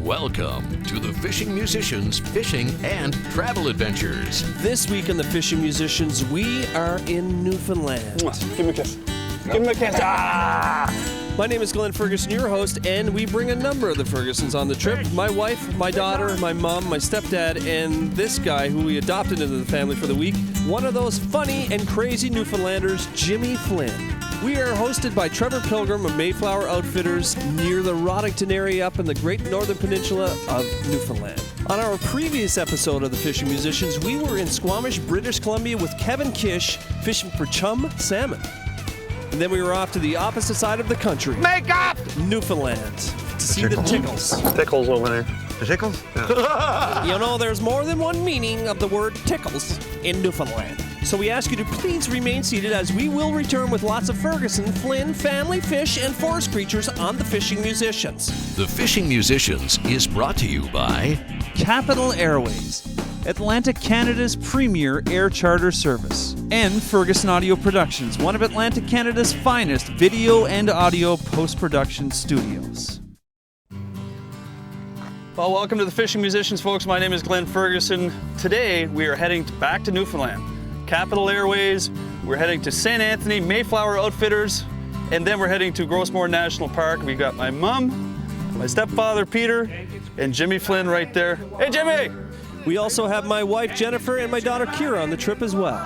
Welcome to the Fishing Musicians Fishing and Travel Adventures. This week on the Fishing Musicians, we are in Newfoundland. Give me a kiss. Give me a kiss. Ah! My name is Glen Ferguson, your host, and we bring a number of the Fergusons on the trip. My wife, my daughter, my mom, my stepdad, and this guy who we adopted into the family for the week. One of those funny and crazy Newfoundlanders, Jimmy Flynn. We are hosted by Trevor Pilgrim of Mayflower Outfitters near the Rodington area up in the great Northern Peninsula of Newfoundland. On our previous episode of the Fishing Musicians, we were in Squamish, British Columbia with Kevin Kish fishing for chum salmon. And then we were off to the opposite side of the country. Make up! Newfoundland. To see the tickles. Tickles over there. The tickles? Yeah. You know, there's more than one meaning of the word tickles in Newfoundland. So we ask you to please remain seated as we will return with lots of Ferguson, Flynn, family, fish, and forest creatures on the Fishing Musicians. The Fishing Musicians is brought to you by Capital Airways, Atlantic Canada's premier air charter service, and Ferguson Audio Productions, one of Atlantic Canada's finest video and audio post-production studios. Well, welcome to the Fishing Musicians, folks. My name is Glen Ferguson. Today, we are heading back to Newfoundland. Capital Airways, we're heading to St. Anthony, Mayflower Outfitters, and then we're heading to Grossmore National Park. We got my mom, my stepfather, Peter, and Jimmy Flynn right there. Hey, Jimmy! We also have my wife, Jennifer, and my daughter, Kira, on the trip as well.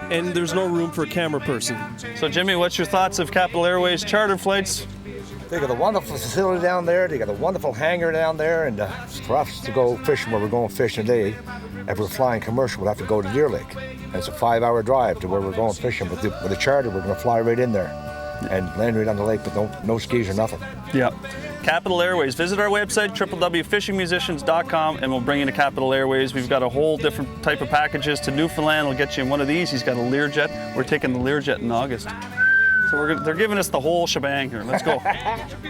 And there's no room for a camera person. So, Jimmy, what's your thoughts of Capital Airways charter flights? They got a wonderful facility down there. They got a wonderful hangar down there. And for us to go fishing where we're going fishing today, if we're flying commercial, we'll have to go to Deer Lake. And it's a 5-hour drive to where we're going fishing. With the charter, we're going to fly right in there and land right on the lake with no skis or nothing. Yeah. Capital Airways. Visit our website, www.fishingmusicians.com, and we'll bring you to Capital Airways. We've got a whole different type of packages to Newfoundland. We'll get you in one of these. He's got a Learjet. We're taking the Learjet in August. So they're giving us the whole shebang here. Let's go.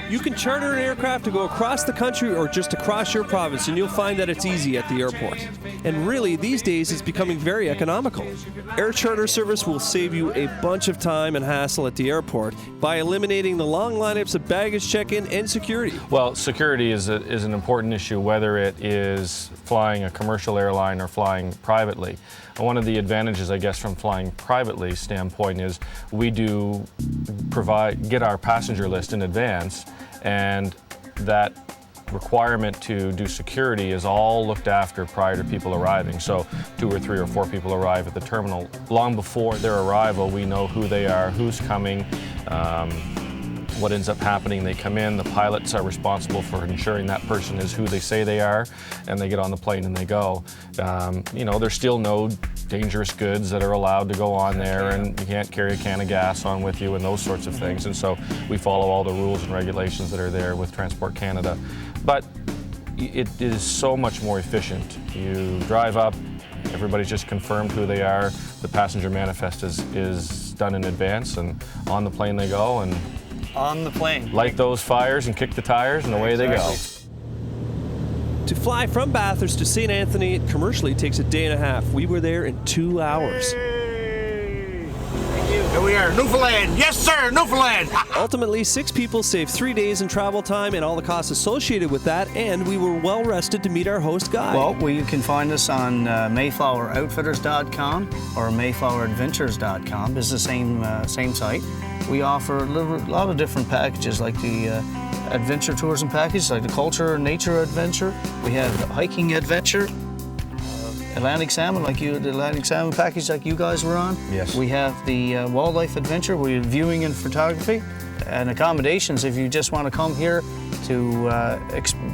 You can charter an aircraft to go across the country or just across your province, and you'll find that it's easy at the airport. And really, these days, it's becoming very economical. Air charter service will save you a bunch of time and hassle at the airport by eliminating the long lineups of baggage check-in and security. Well, security is an important issue, whether it is flying a commercial airline or flying privately. One of the advantages, I guess, from flying privately standpoint is we do get our passenger list in advance, and that requirement to do security is all looked after prior to people arriving. So 2 or 3 or 4 people arrive at the terminal. Long before their arrival, we know who they are, who's coming, what ends up happening. They come in, the pilots are responsible for ensuring that person is who they say they are, and they get on the plane and they go. There's still no dangerous goods that are allowed to go on there, and you can't carry a can of gas on with you and those sorts of things. And so we follow all the rules and regulations that are there with Transport Canada. But it is so much more efficient. You drive up, everybody's just confirmed who they are, the passenger manifest is done in advance, and on the plane they go, and On the plane. light those fires and kick the tires, and away they go. To fly from Bathurst to St. Anthony commercially takes a day and a half. We were there in 2 hours. Here we are, Newfoundland. Yes, sir, Newfoundland. Ultimately, 6 people saved 3 days in travel time and all the costs associated with that, and we were well rested to meet our host guide. Well, you can find us on MayflowerOutfitters.com or MayflowerAdventures.com. It's the same site. We offer a lot of different packages, like the adventure tourism package, like the culture and nature adventure. We have hiking adventure, Atlantic salmon, the Atlantic salmon package like you guys were on. Yes. We have the wildlife adventure, we're viewing and photography, and accommodations if you just want to come here to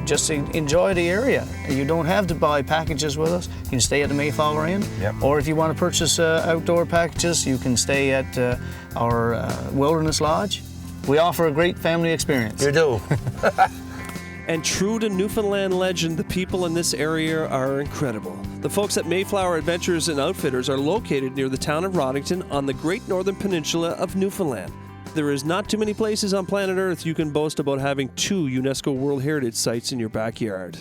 just enjoy the area. You don't have to buy packages with us. You can stay at the Mayflower Inn. Yep. Or if you want to purchase outdoor packages, you can stay at our Wilderness Lodge. We offer a great family experience. You do. And true to Newfoundland legend, the people in this area are incredible. The folks at Mayflower Adventures and Outfitters are located near the town of Rodington on the great Northern Peninsula of Newfoundland. There is not too many places on planet Earth you can boast about having 2 UNESCO World Heritage Sites in your backyard.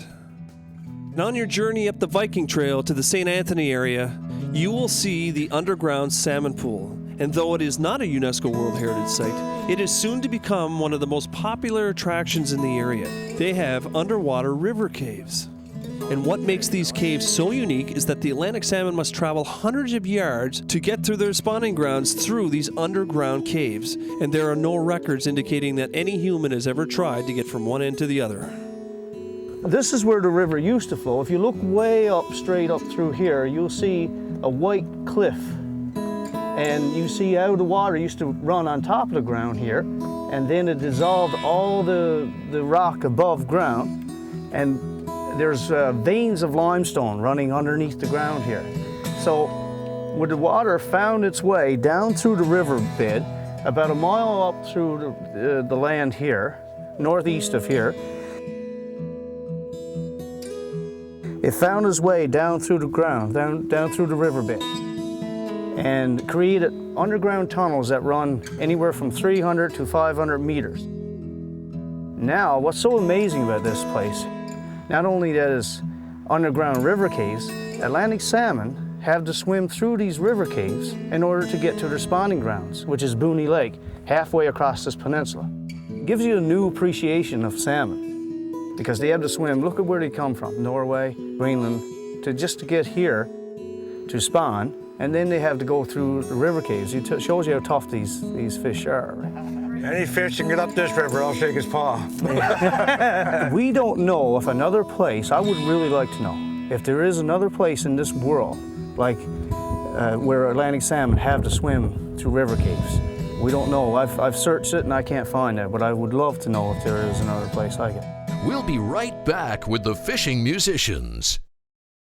And on your journey up the Viking Trail to the St. Anthony area, you will see the underground salmon pool. And though it is not a UNESCO World Heritage Site, it is soon to become one of the most popular attractions in the area. They have underwater river caves. And what makes these caves so unique is that the Atlantic salmon must travel hundreds of yards to get to their spawning grounds through these underground caves, and there are no records indicating that any human has ever tried to get from one end to the other. This is where the river used to flow. If you look way up, straight up through here, you'll see a white cliff. And you see how the water used to run on top of the ground here, and then it dissolved all the rock above ground, and there's veins of limestone running underneath the ground here. So when the water found its way down through the riverbed, about a mile up through the land here, northeast of here, it found its way down through the ground, down through the riverbed, and created underground tunnels that run anywhere from 300 to 500 meters. Now, what's so amazing about this place, not only that it's underground river caves, Atlantic salmon have to swim through these river caves in order to get to their spawning grounds, which is Booney Lake, halfway across this peninsula. It gives you a new appreciation of salmon because they have to swim, look at where they come from, Norway, Greenland, just to get here to spawn, and then they have to go through the river caves. It shows you how tough these fish are. Any fish can get up this river, I'll shake his paw. We don't know if another place, I would really like to know, if there is another place in this world like where Atlantic salmon have to swim through river caves. We don't know. I've searched it and I can't find it, but I would love to know if there is another place like it. We'll be right back with the Fishing Musicians.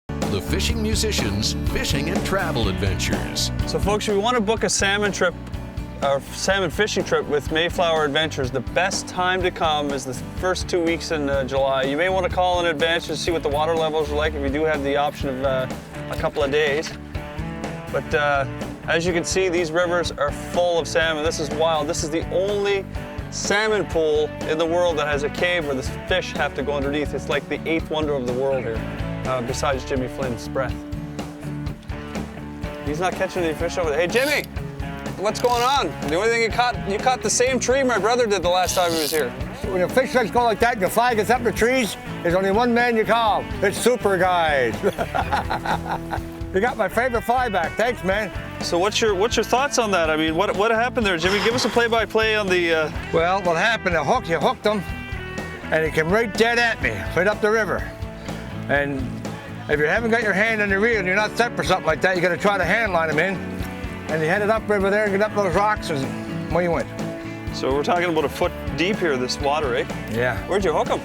The Fishing Musicians, Fishing and Travel Adventures. So folks, if you want to book a salmon trip, or salmon fishing trip with Mayflower Adventures, the best time to come is the first 2 weeks in July. You may want to call in advance to see what the water levels are like if you do have the option of a couple of days. But as you can see, these rivers are full of salmon. This is wild. This is the only salmon pool in the world that has a cave where the fish have to go underneath. It's like the 8th wonder of the world here, besides Jimmy Flynn's breath. He's not catching any fish over there. Hey, Jimmy! What's going on? The only thing you caught the same tree my brother did the last time he was here. When a fish legs go like that and your fly gets up the trees, there's only one man you call. It's Super Guide. You got my favorite fly back. Thanks, man. So what's your thoughts on that? I mean, what happened there, Jimmy? Give us a play-by-play on the... Well, what happened, you hooked him, and he came right dead at me, right up the river. And if you haven't got your hand on the reel and you're not set for something like that, you got to try to hand line him in. And he headed upriver there and get up those rocks, and away you went. So we're talking about a foot deep here, this water, eh? Yeah. Where'd you hook him?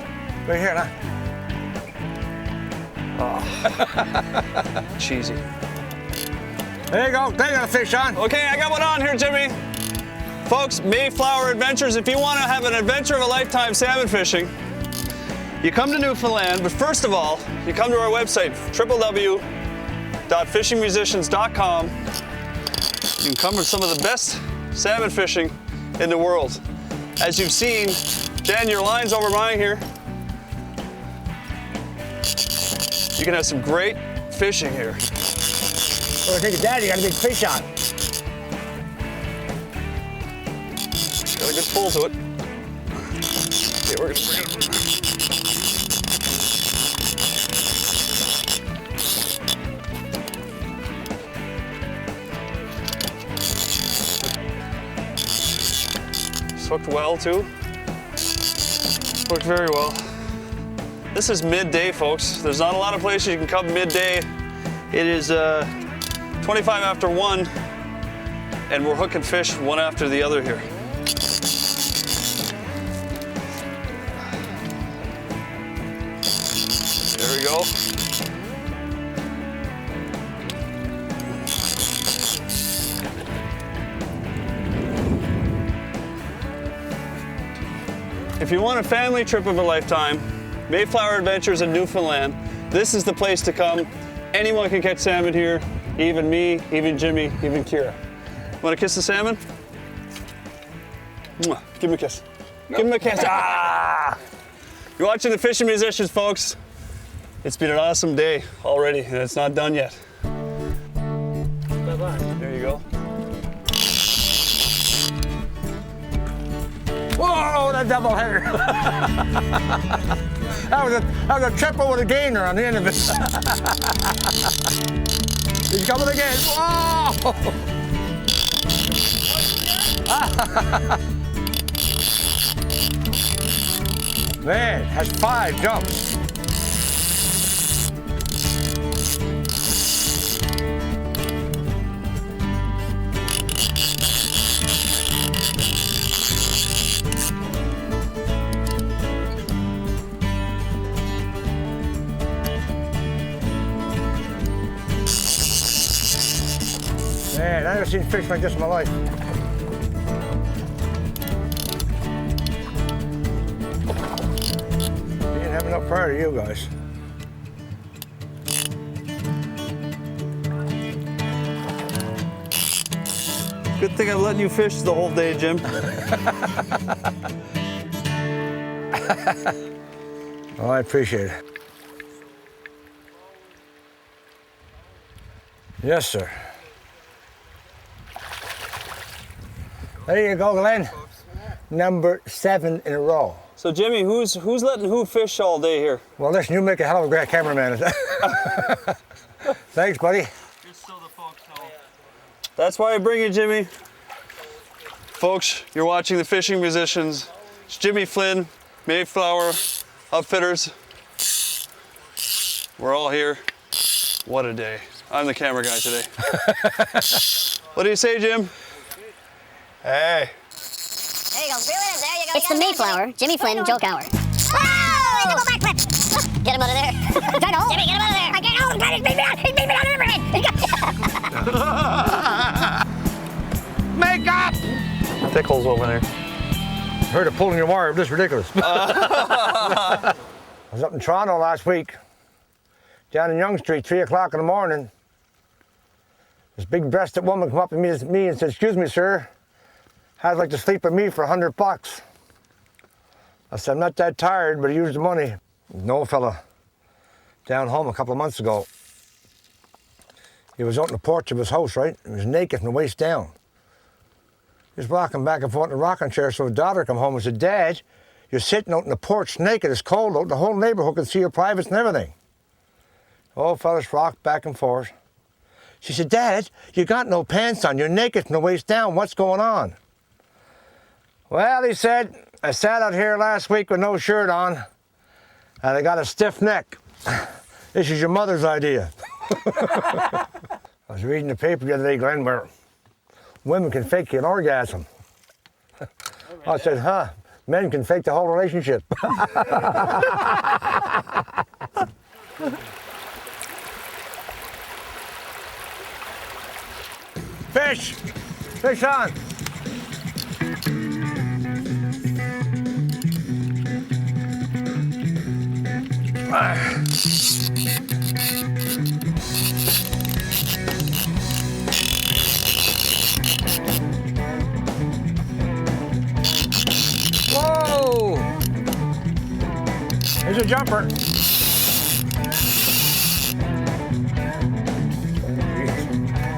Right here, huh? Oh. Cheesy. There you go. There you got a fish on. Okay, I got one on here, Jimmy. Folks, Mayflower Adventures, if you want to have an adventure of a lifetime salmon fishing, you come to Newfoundland, but first of all, you come to our website, www.fishingmusicians.com. You can come to some of the best salmon fishing in the world. As you've seen, Dan, your line's over mine here. You can have some great fishing here. Well, I think of Daddy, you got a big fish on. Got a good pull to it. Okay, we're gonna bring it over. Hooked well too. Hooked very well. This is midday, folks. There's not a lot of places you can come midday. It is 25 after 1, and we're hooking fish one after the other here. There we go. If you want a family trip of a lifetime, Mayflower Adventures in Newfoundland, this is the place to come. Anyone can catch salmon here, even me, even Jimmy, even Kira. Want to kiss the salmon? Mwah. Give him a kiss. No. Give him a kiss. Ah! You're watching the Fishing Musicians, folks. It's been an awesome day already, and it's not done yet. Bye-bye. There you go. a double header. that was a triple with a gainer on the end of it. He's coming again. Whoa! Man, has 5 jumps. Man, I've never seen fish like this in my life. Didn't have enough prior to you guys. Good thing I'm letting you fish the whole day, Jim. Oh, I appreciate it. Yes, sir. There you go, Glenn. Number 7 in a row. So Jimmy, who's letting who fish all day here? Well, listen, you make a hell of a great cameraman. Thanks, buddy. Just so the folks know. That's why I bring you, Jimmy. Folks, you're watching The Fishing Musicians. It's Jimmy Flynn, Mayflower Outfitters. We're all here. What a day. I'm the camera guy today. What do you say, Jim? Hey. There you go. Reel it in. There you go. It's the Mayflower, Jimmy Flynn joke hour. Oh! Double backflip. Get him out of there. Jimmy, get him out of there. I can't. Oh, God, he's beat me out. He's beat me out. Make up! Tickles over there. Heard of pulling your wire. This is ridiculous. I was up in Toronto last week, down in Yonge Street, 3 o'clock in the morning. This big-breasted woman come up to me and said, "Excuse me, sir. I'd like to sleep with me for $100. I said, "I'm not that tired, but here's the money." An old fella down home a couple of months ago. He was out on the porch of his house, right? He was naked from the waist down. He was rocking back and forth in the rocking chair, so his daughter come home and said, "Dad, you're sitting out on the porch naked, it's cold out, the whole neighborhood can see your privates and everything." Old fellas rocked back and forth. She said, "Dad, you got no pants on, you're naked from the waist down, what's going on?" "Well," he said, "I sat out here last week with no shirt on, and I got a stiff neck. This is your mother's idea." I was reading the paper the other day, Glenn, where women can fake an orgasm. I said, "Huh, men can fake the whole relationship." Fish! Fish on! Whoa! There's a jumper.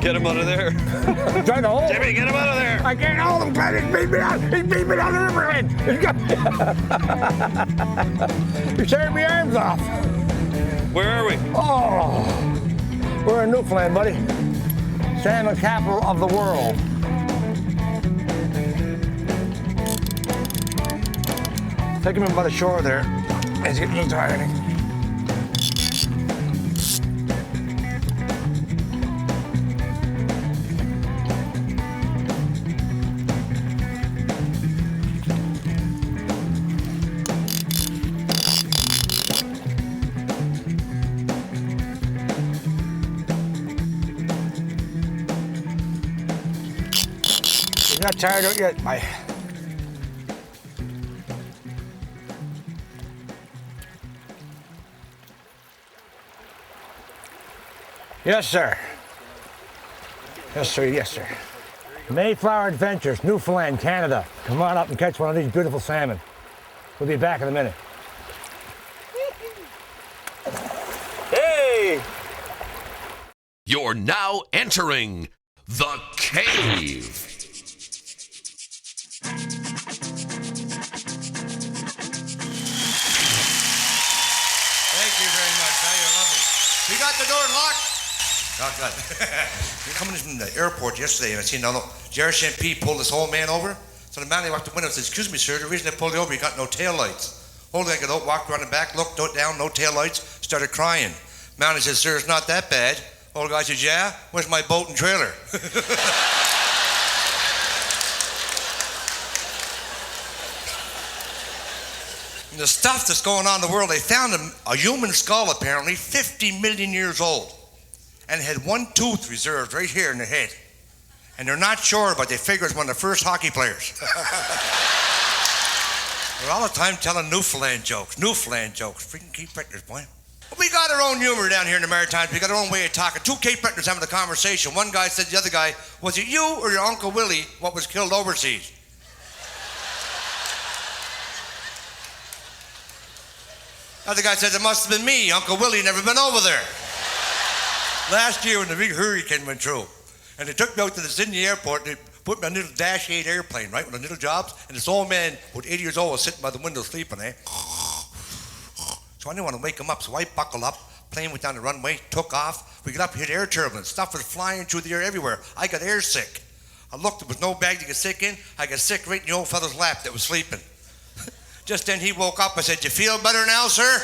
Get him out of there. I'm trying to hold him. Jimmy, get him out of there. I can't hold him, Glenn. He's beat me out. He's beat me down the riverhead. He's tearing my arms off. Where are we? Oh, we're in Newfoundland, buddy. Salmon capital of the world. Take him in by the shore there. He's getting a little tired, I think. He's not tired out yet. Bye. Yes, sir. Yes, sir. Yes, sir. Mayflower Adventures, Newfoundland, Canada. Come on up and catch one of these beautiful salmon. We'll be back in a minute. Hey! You're now entering the cave. lock the door and lock. Oh, God. You're coming in from the airport yesterday, and I seen JRCMP pulled this old man over. So the man walked the window and said, "Excuse me, sir, the reason I pulled you over, you got no tail lights." Old guy got out, walked around the back, looked down, no tail lights, started crying. Man, he said, "Sir, it's not that bad." Old guy says, "Yeah, where's my boat and trailer?" And the stuff that's going on in the world, they found a human skull apparently 50 million years old. And it had one tooth reserved right here in the head. And they're not sure, but they figure it's one of the first hockey players. They're all the time telling Newfoundland jokes. Freaking Cape Bretonners, boy. Well, we got our own humor down here in the Maritimes. We got our own way of talking. Two Cape Bretonners having a conversation. One guy said to the other guy, "Was it you or your Uncle Willie what was killed overseas?" The other guy said, "It must have been me. Uncle Willie never been over there." Last year when the big hurricane went through, and they took me out to the Sydney airport, and they put me on a little Dash 8 airplane, right, with the little jobs, and this old man, with 80 years old, was sitting by the window sleeping, eh? So I didn't want to wake him up, so I buckled up, plane went down the runway, took off, we got up, hit air turbulence, stuff was flying through the air everywhere. I got air sick. I looked, there was no bag to get sick in, I got sick right in the old fella's lap that was sleeping. Just then he woke up, I said, "You feel better now, sir?"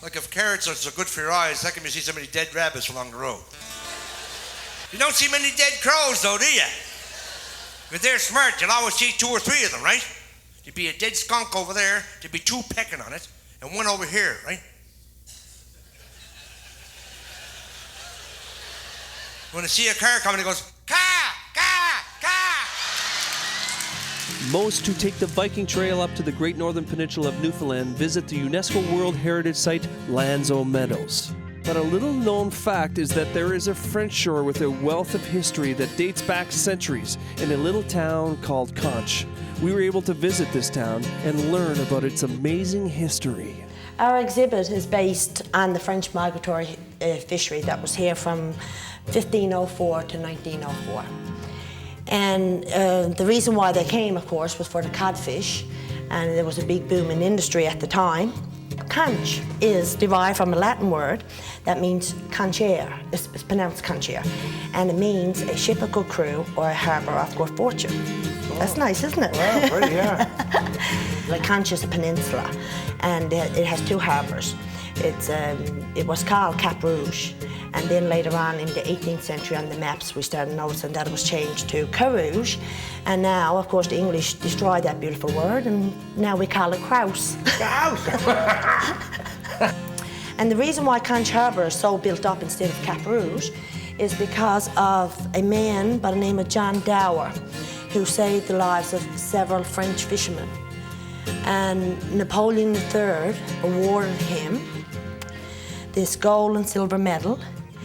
Like if carrots are so good for your eyes, how come you see so many dead rabbits along the road? You don't see many dead crows though, do you? If they're smart, you'll always see 2 or 3 of them, right? There'd be a dead skunk over there, there'd be 2 pecking on it, and 1 over here, right? When they see a car coming, it goes, "Car! Car! Car!" Most who take the Viking Trail up to the Great Northern Peninsula of Newfoundland visit the UNESCO World Heritage Site, Lanzo Meadows. But a little-known fact is that there is a French shore with a wealth of history that dates back centuries in a little town called Conche. We were able to visit this town and learn about its amazing history. Our exhibit is based on the French migratory fishery that was here from 1504 to 1904. And the reason why they came, of course, was for the codfish, and there was a big boom in industry at the time. Conche is derived from a Latin word that means conchair. It's pronounced conchair, and it means a ship of good crew or a harbour of good fortune. Oh. That's nice, isn't it? Yeah, pretty, yeah. Like Conche is a peninsula, and it has 2 harbours. It was called Cap Rouge, and then later on in the 18th century on the maps we started noticing that it was changed to Carouge, and now of course the English destroyed that beautiful word and now we call it Crouse. And the reason why Conche Harbour is so built up instead of Cap Rouge is because of a man by the name of John Dower who saved the lives of several French fishermen, and Napoleon III awarded him this gold and silver medal.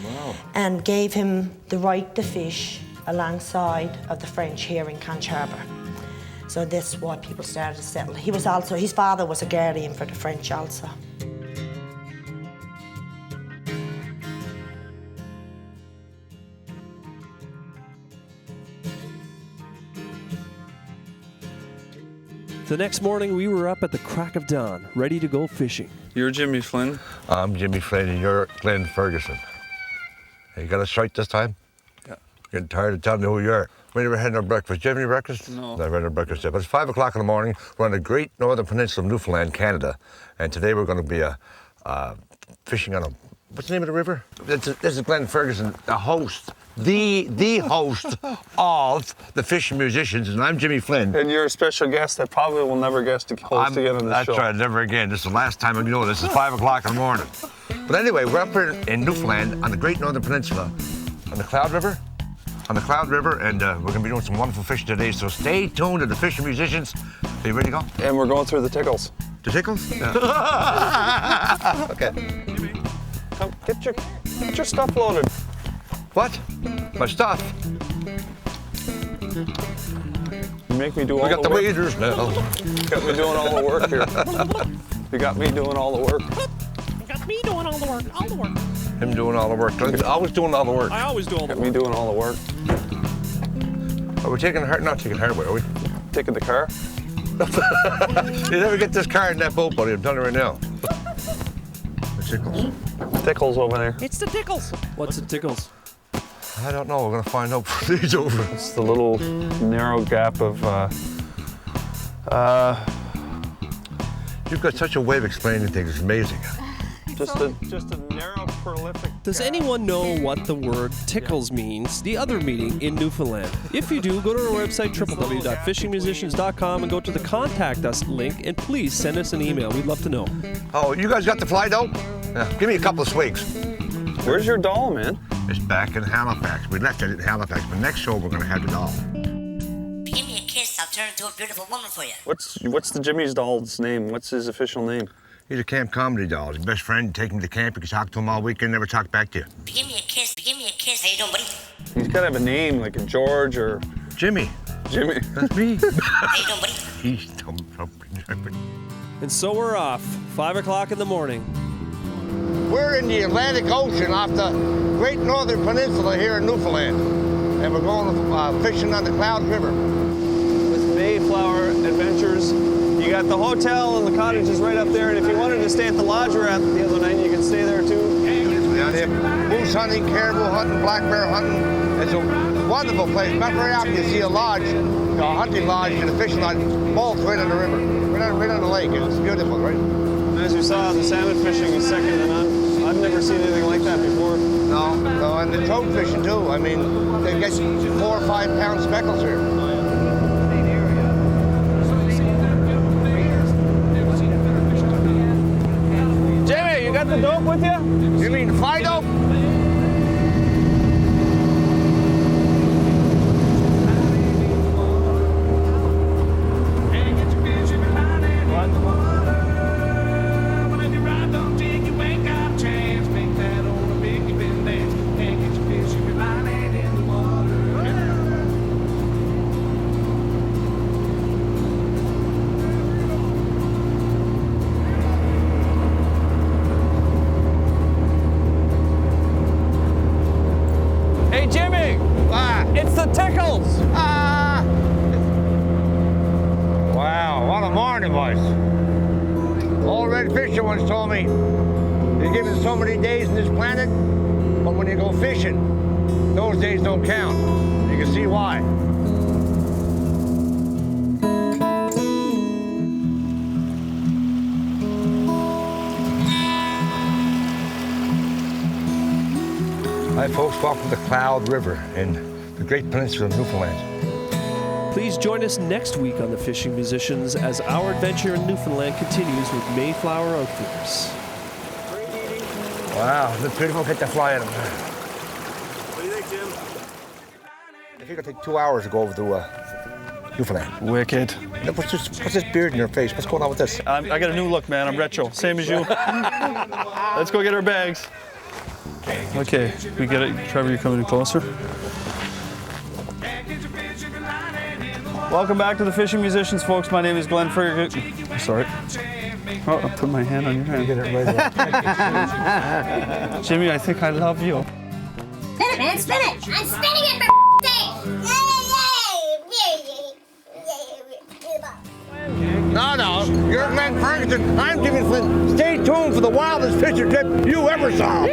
Wow. And gave him the right to fish alongside of the French here in Conche Harbour. So that's why people started to settle. His father was a guardian for the French also. The next morning, we were up at the crack of dawn, ready to go fishing. You're Jimmy Flynn. I'm Jimmy Flynn, and you're Glen Ferguson. Hey, you got us right this time? Yeah. Getting tired of telling me who you are. We never had no breakfast. Did you have any breakfast? No. Never had no breakfast yet. But it's 5 o'clock in the morning. We're on the Great Northern Peninsula of Newfoundland, Canada. And today we're going to be fishing on what's the name of the river? This is Glen Ferguson, the host. The host of the Fishing Musicians, and I'm Jimmy Flynn. And you're a special guest that probably will never guest to host again on this show. That's right, never again. This is the last time I know this. It's 5 o'clock in the morning. But anyway, we're up here in Newfoundland on the Great Northern Peninsula, on the Cloud River. And we're going to be doing some wonderful fishing today, so stay tuned to the Fishing Musicians. Are you ready to go? And we're going through the tickles. The tickles? Yeah. Okay. Come, get your stuff loaded. What? My stuff? You make me do all the work. We got the waders now. You got me doing all the work here. You got me doing all the work. You got me doing all the work, Him doing all the work. Always doing all the work. I always do all the Got work. me doing all the work. Are we taking not taking hardware, are we? Taking the car? You never get this car in that boat, buddy. I'm telling you right now. The tickles. Tickles over there. It's the tickles. What's the tickles? I don't know. We're gonna find out before these over. It's the little narrow gap of. You've got such a way of explaining things. It's amazing. Just a narrow, prolific. Does anyone know what the word tickles means? The other meaning in Newfoundland. If you do, go to our website, www.fishingmusicians.com, and go to the Contact Us link, and please send us an email. We'd love to know. Oh, you guys got the fly dough? Yeah, give me a couple of swigs. Where's your doll, man? It's back in Halifax. We left it in Halifax, but next show we're gonna have the doll. Give me a kiss, I'll turn into a beautiful woman for you. What's the Jimmy's doll's name? What's his official name? He's a camp comedy doll. His best friend, take him to camp, you can talk to him all weekend, never talk back to you. Give me a kiss, give me a kiss. How you doing, buddy? He's gotta have a name, like a George or Jimmy. Jimmy. That's me. How you doing, buddy? He's And so we're off, 5 o'clock in the morning. We're in the Atlantic Ocean off the Great Northern Peninsula here in Newfoundland. And we're going fishing on the Cloud River. With Mayflower Adventures. You got the hotel and the cottages right up there, and if you wanted to stay at the lodge we're at the other night, you can stay there too. Down here, moose hunting, caribou hunting, black bear hunting. It's a wonderful place. Not very often you see a lodge, a hunting lodge and a fishing lodge, both right on the river, right on the lake. It's beautiful, right? And as you saw, the salmon fishing is second to none. I've never seen anything like that before. No, and the trout fishing too. I mean, they get 4 or 5 pound speckles here. You got the dope with you? You mean fly dope? It's the tickles! Wow, what a morning, boys. Old Red Fisher once told me, you're given so many days on this planet, but when you go fishing, those days don't count. You can see why. Hi, folks. Welcome to the Cloud River in the Great Peninsula of Newfoundland. Please join us next week on The Fishing Musicians as our adventure in Newfoundland continues with Mayflower Outfitters. Wow, it's beautiful. Get the fly at him. What do you think, Jim? I think it'll take 2 hours to go over to Newfoundland. Wicked. Now, what's this beard in your face? What's going on with this? I got a new look, man. I'm retro. Same as you. Let's go get our bags. Okay, we get it. Trevor, you're coming in closer. Welcome back to the Fishing Musicians, folks. My name is Glen Ferguson. Sorry. Oh, I put my hand on your hand. Get it right. Jimmy, I think I love you. Spin it, man, spin it! I'm spinning it for sake! No, you're Glen Ferguson. I'm Jimmy Flynn. Stay tuned for the wildest fishing trip you ever saw.